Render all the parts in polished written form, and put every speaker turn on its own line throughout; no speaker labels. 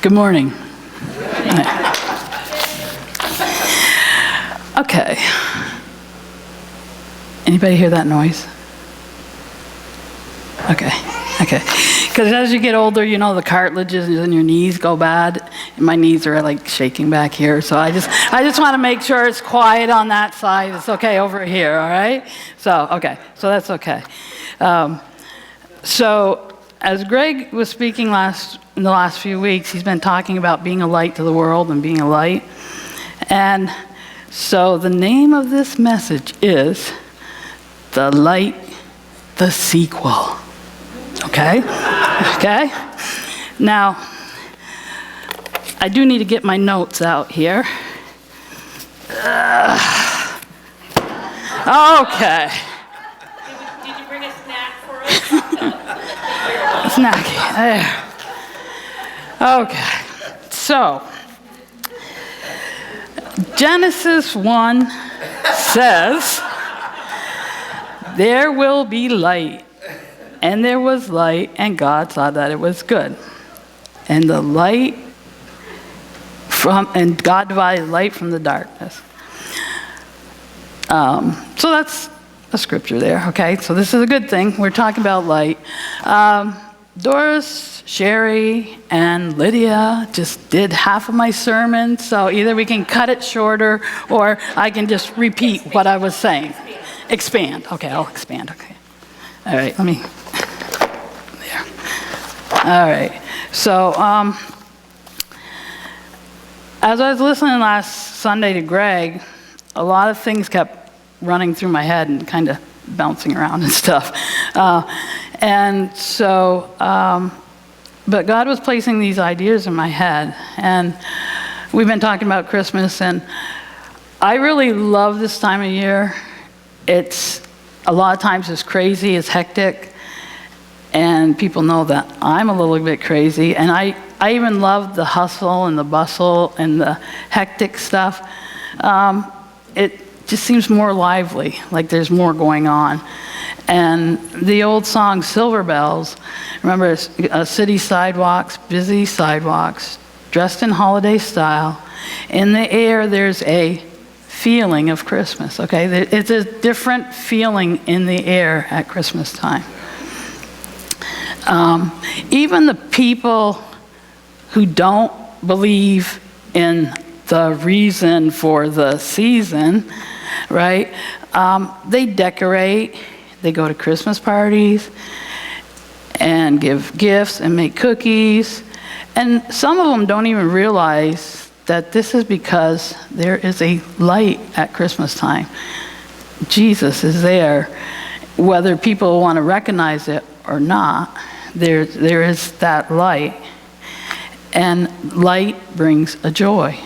Good morning. Okay. Anybody hear that noise? Okay. Because as you get older, you know, the cartilages in your knees go bad. And my knees are like shaking back here. So I just want to make sure it's quiet on that side. It's okay over here, all right? So that's okay. So as Greg was speaking in the last few weeks, he's been talking about being a light to the world and being a light. And so the name of this message is The Light, the Sequel. Okay? Now, I do need to get my notes out here. Okay.
Did you bring a snack for us?
Snacky. There. Okay. So, Genesis 1 says, there will be light. And there was light, and God saw that it was good. And God divided light from the darkness. So that's a scripture there, okay? So this is a good thing. We're talking about light. Doris, Sherry, and Lydia just did half of my sermon, so either we can cut it shorter, or I can just repeat what I was saying. Expand. Okay, I'll expand, okay. All right, let me... There. All right. So, as I was listening last Sunday to Greg, a lot of things kept running through my head and kind of bouncing around and stuff. But God was placing these ideas in my head. And we've been talking about Christmas, and I really love this time of year. It's a lot of times it's crazy, it's hectic, and people know that I'm a little bit crazy. And I even love the hustle and the bustle and the hectic stuff. It just seems more lively, like there's more going on. And the old song, Silver Bells, remember, city sidewalks, busy sidewalks, dressed in holiday style. In the air, there's a feeling of Christmas, okay? It's a different feeling in the air at Christmas time. Even the people who don't believe in the reason for the season, right? They decorate, they go to Christmas parties and give gifts and make cookies. And some of them don't even realize that this is because there is a light at Christmas time. Jesus is there, whether people want to recognize it or not. There is that light, and light brings a joy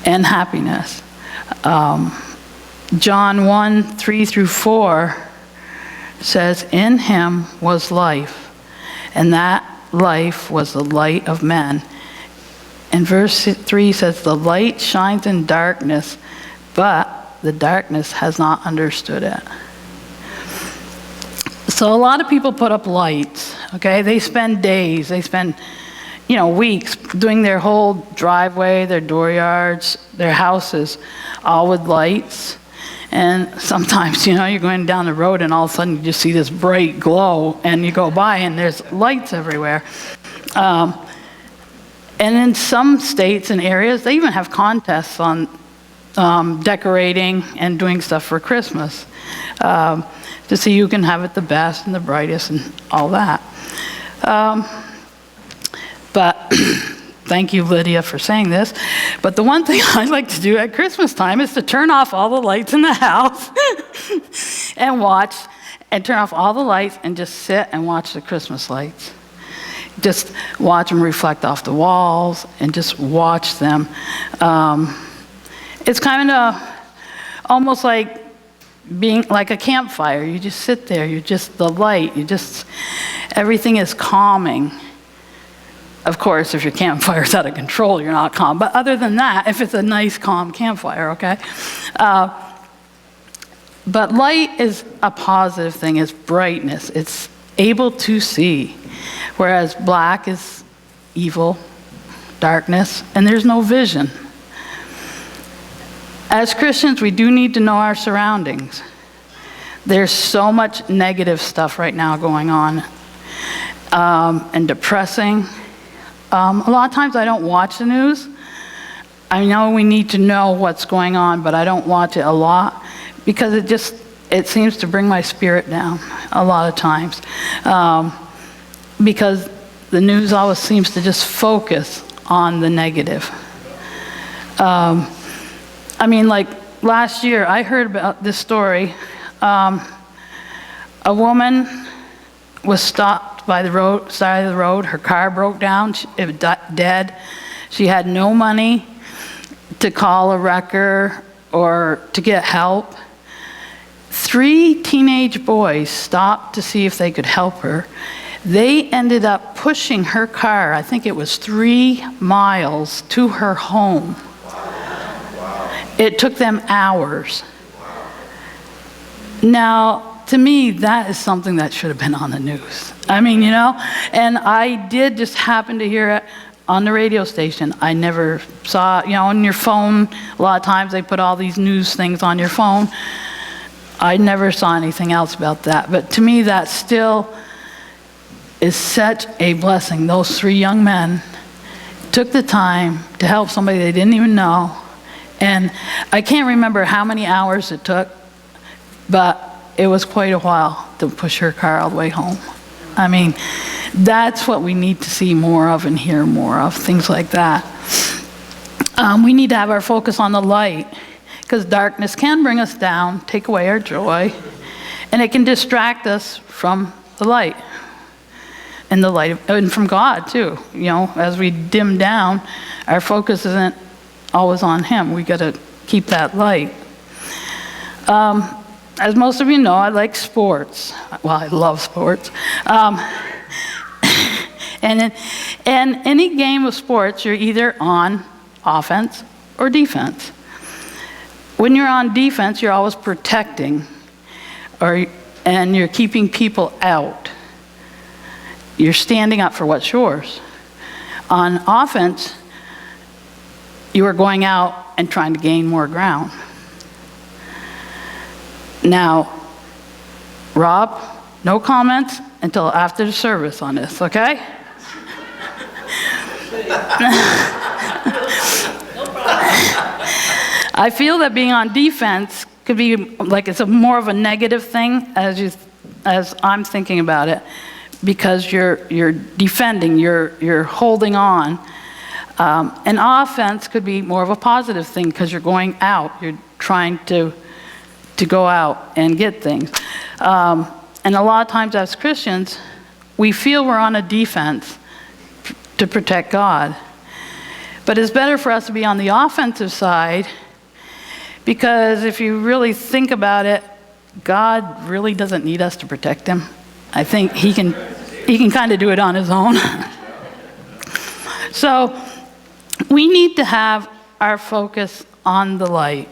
and happiness. John 1:3-4 says, in him was life, and that life was the light of men. And verse 3 says, the light shines in darkness, but the darkness has not understood it. So a lot of people put up lights, okay? They spend days, weeks doing their whole driveway, their dooryards, their houses, all with lights. And sometimes, you're going down the road and all of a sudden you just see this bright glow, and you go by and there's lights everywhere. And in some states and areas, they even have contests on decorating and doing stuff for Christmas to see who can have it the best and the brightest and all that. But thank you, Lydia, for saying this. But the one thing I like to do at Christmas time is to turn off all the lights in the house and turn off all the lights and just sit and watch the Christmas lights. Just watch them reflect off the walls and just watch them. It's kind of almost like being like a campfire. You just sit there, the light, everything is calming. Of course, if your campfire's out of control, you're not calm. But other than that, if it's a nice, calm campfire, okay? But light is a positive thing. It's brightness. It's able to see. Whereas black is evil, darkness, and there's no vision. As Christians, we do need to know our surroundings. There's so much negative stuff right now going on, and depressing. A lot of times I don't watch the news. I know we need to know what's going on, but I don't watch it a lot because it seems to bring my spirit down a lot of times. Because the news always seems to just focus on the negative. I mean, like last year, I heard about this story. A woman was stopped by the side of the road. Her car broke down. It was dead. She had no money to call a wrecker or to get help. 3 teenage boys stopped to see if they could help her. They ended up pushing her car, I think it was 3 miles, to her home. It took them hours. Now, to me, that is something that should have been on the news. I mean, and I did just happen to hear it on the radio station. I never saw, on your phone, a lot of times they put all these news things on your phone. I never saw anything else about that. But to me, that still is such a blessing. Those 3 young men took the time to help somebody they didn't even know. And I can't remember how many hours it took, but it was quite a while to push her car all the way home. I mean, that's what we need to see more of and hear more of, things like that. We need to have our focus on the light, because darkness can bring us down, take away our joy, and it can distract us from the light. And the light, and from God too. As we dim down, our focus isn't always on Him. We got to keep that light. As most of you know, I like sports. Well, I love sports. And in any game of sports, you're either on offense or defense. When you're on defense, you're always protecting, and you're keeping people out. You're standing up for what's yours. On offense, you are going out and trying to gain more ground. Now, Rob, no comments until after the service on this, okay? I feel that being on defense could be like it's more of a negative thing as I'm thinking about it, because you're defending, you're holding on. And offense could be more of a positive thing because you're going out, you're trying to go out and get things. And a lot of times as Christians, we feel we're on a defense to protect God. But it's better for us to be on the offensive side, because if you really think about it, God really doesn't need us to protect Him. I think He can kind of do it on His own. So we need to have our focus on the light.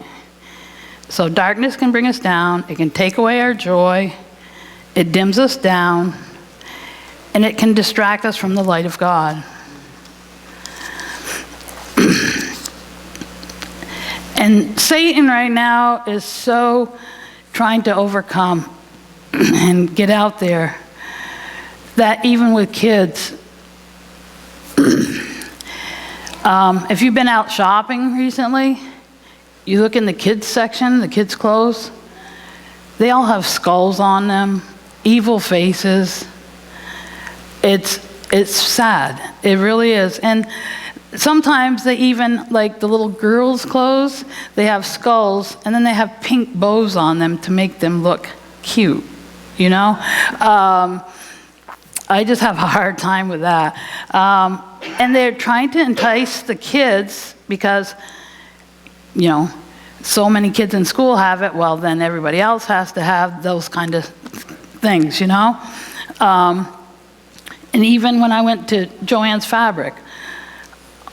So darkness can bring us down, it can take away our joy, it dims us down, and it can distract us from the light of God. And Satan right now is so trying to overcome and get out there that even with kids, if you've been out shopping recently, you look in the kids section, the kids' clothes, they all have skulls on them, evil faces. It's sad. It really is. And sometimes they even, like the little girls' clothes, they have skulls, and then they have pink bows on them to make them look cute, I just have a hard time with that. And they're trying to entice the kids because, so many kids in school have it, well, then everybody else has to have those kind of things, And even when I went to Joann's Fabric,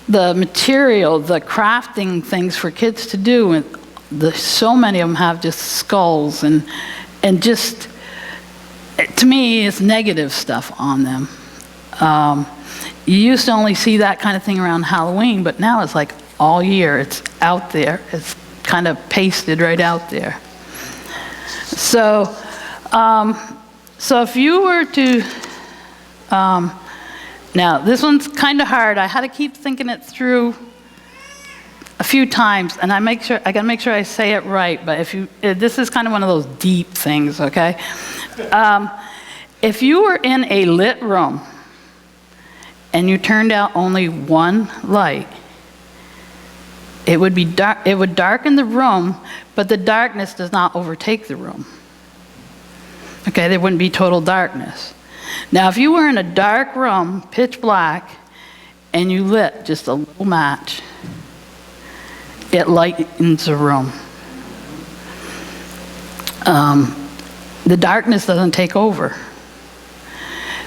the material, the crafting things for kids to do, and so many of them have just skulls and just, to me, it's negative stuff on them. You used to only see that kind of thing around Halloween, but now it's like all year. It's out there. It's kind of pasted right out there. So, so if you were to, now this one's kind of hard. I had to keep thinking it through a few times, and I gotta make sure I say it right. But this is kind of one of those deep things, okay? If you were in a lit room and you turned out only one light, it would be dark. It would darken the room, but the darkness does not overtake the room. Okay, there wouldn't be total darkness. Now, if you were in a dark room, pitch black, and you lit just a little match, it lightens the room. The darkness doesn't take over.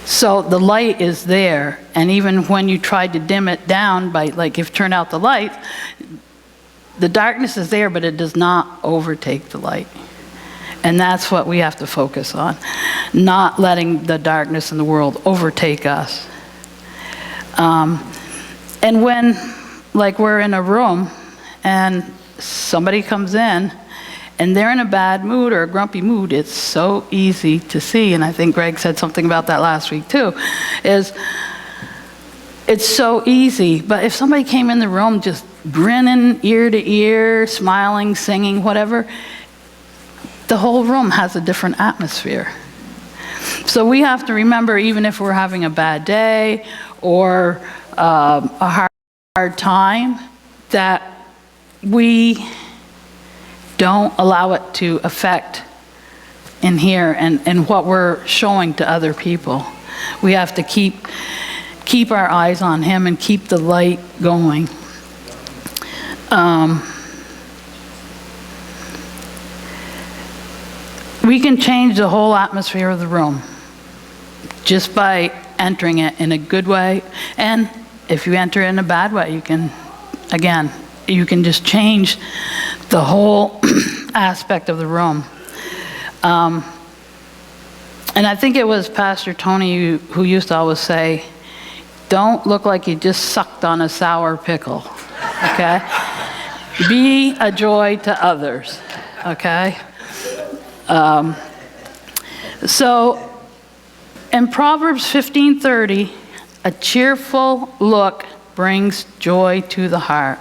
So the light is there, and even when you tried to dim it down by, like, if you turn out the lights, the darkness is there, but it does not overtake the light. And that's what we have to focus on, not letting the darkness in the world overtake us. And when, like, we're in a room and somebody comes in and they're in a bad mood or a grumpy mood, it's so easy to see, and I think Greg said something about that last week too, is it's so easy. But if somebody came in the room just grinning ear to ear, smiling, singing, whatever, the whole room has a different atmosphere. So we have to remember, even if we're having a bad day or a hard time, that we don't allow it to affect in here and what we're showing to other people. We have to keep our eyes on him and keep the light going. We can change the whole atmosphere of the room just by entering it in a good way. And if you enter it in a bad way, you can just change the whole aspect of the room. And I think it was Pastor Tony who used to always say, don't look like you just sucked on a sour pickle, okay? Be a joy to others, okay? So in Proverbs 15:30, a cheerful look brings joy to the heart,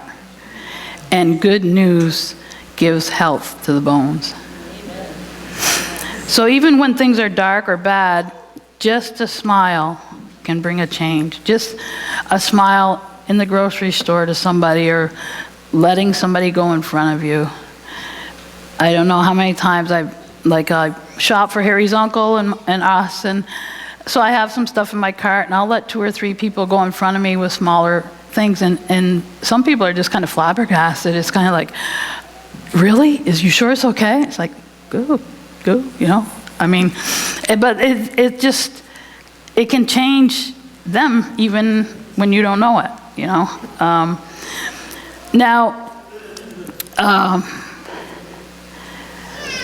and good news gives health to the bones. Amen. So even when things are dark or bad, just a smile can bring a change. Just a smile in the grocery store to somebody, or letting somebody go in front of you. I don't know how many times I shop for Harry's uncle and us, and so I have some stuff in my cart, and I'll let 2 or 3 people go in front of me with smaller things, and some people are just kind of flabbergasted. It's kind of like, really? Is you sure it's okay? It's like, go, you know? I mean, but it can change them even when you don't know it, you know?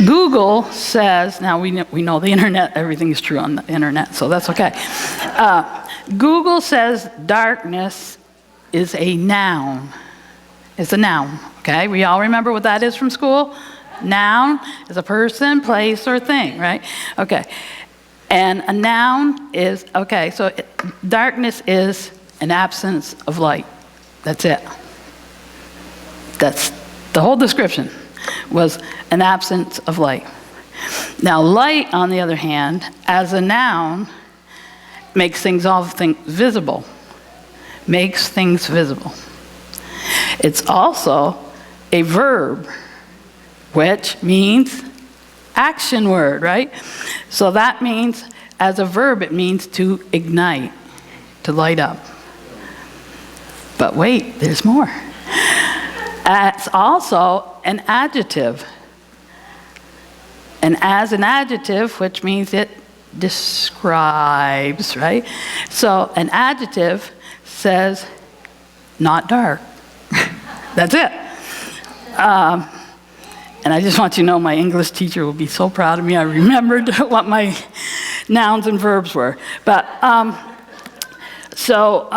Google says, now we know the internet, everything is true on the internet, so that's okay. Google says darkness is a noun. It's a noun, okay? We all remember what that is from school? Noun is a person, place, or thing, right? Okay. And a noun is, okay, so darkness is an absence of light. That's it. That's the whole description, was an absence of light. Now, light, on the other hand, as a noun, makes things visible. Makes things visible. It's also a verb, which means action word, right? So that means, as a verb, it means to ignite, to light up. But wait, there's more. It's also an adjective. And as an adjective, which means it describes, right? So an adjective says, not dark. That's it. And I just want you to know my English teacher will be so proud of me. I remembered what my nouns and verbs were. But So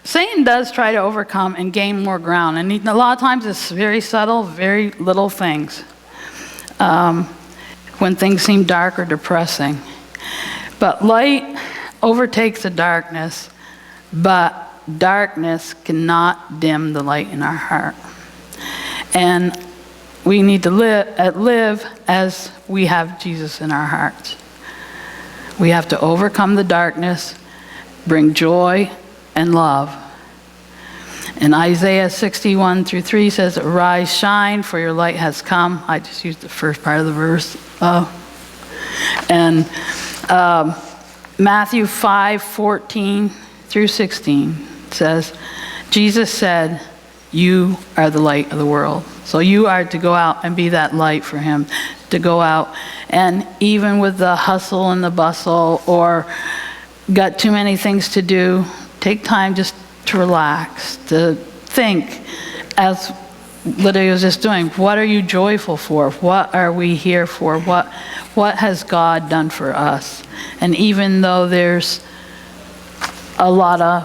Satan does try to overcome and gain more ground. And a lot of times it's very subtle, very little things. When things seem dark or depressing. But light overtakes the darkness, but darkness cannot dim the light in our heart. And we need to live as we have Jesus in our hearts. We have to overcome the darkness, bring joy and love. And Isaiah 61:3 says, "Arise, shine, for your light has come." I just used the first part of the verse. And Matthew 5:14-16 says, Jesus said, "You are the light of the world." So you are to go out and be that light for him, to go out. And even with the hustle and the bustle, or got too many things to do, take time just to relax, to think, as Lydia was just doing, what are you joyful for? What are we here for? What has God done for us? And even though there's a lot of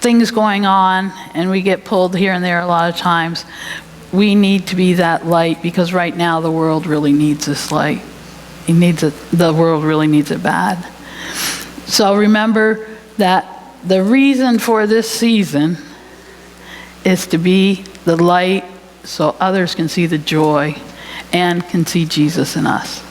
things going on and we get pulled here and there a lot of times, we need to be that light, because right now the world really needs this light. It needs it. The world really needs it bad. So remember that the reason for this season is to be the light so others can see the joy and can see Jesus in us.